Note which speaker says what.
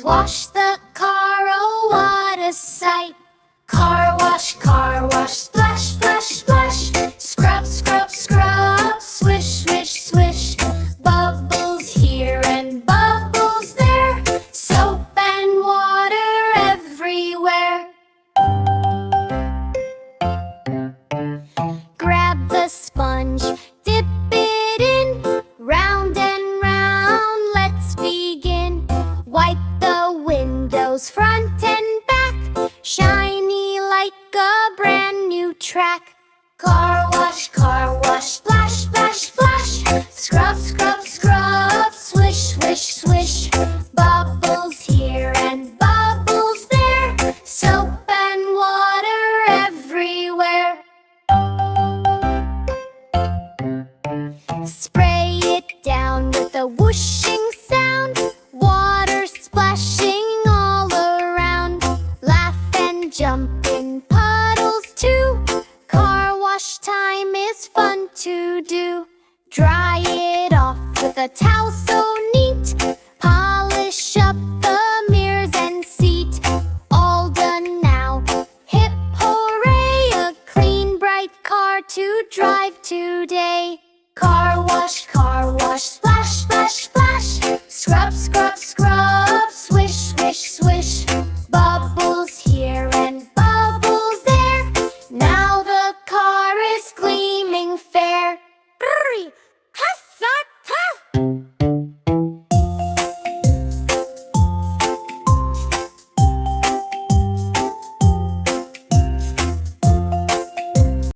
Speaker 1: Wash the car, oh what a sight! Car wash, splash, splash, splash. Scrub, scrub, scrub, swish, swish, swish. Bubbles here and bubbles there. Soap and water everywhere. Grab the sponge, dip it in. Round and round, let's begin. Wipe the windows front and back. Shiny like a brand new track. Car wash, splash, splash, splash. Scrub, scrub, scrub, swish, swish, swish. Bubbles here and bubbles there. Soap and water everywhere. Spray it down with a whooshing sound. Water splashing all around. Laugh and jump in puddles too. Car wash time is fun to do. Dry it off with a towel so neat. Polish up the mirrors and seat. All done now. Hip hooray, a clean bright car to drive today. Car wash, splash, splash, splash. Scrub, scrub,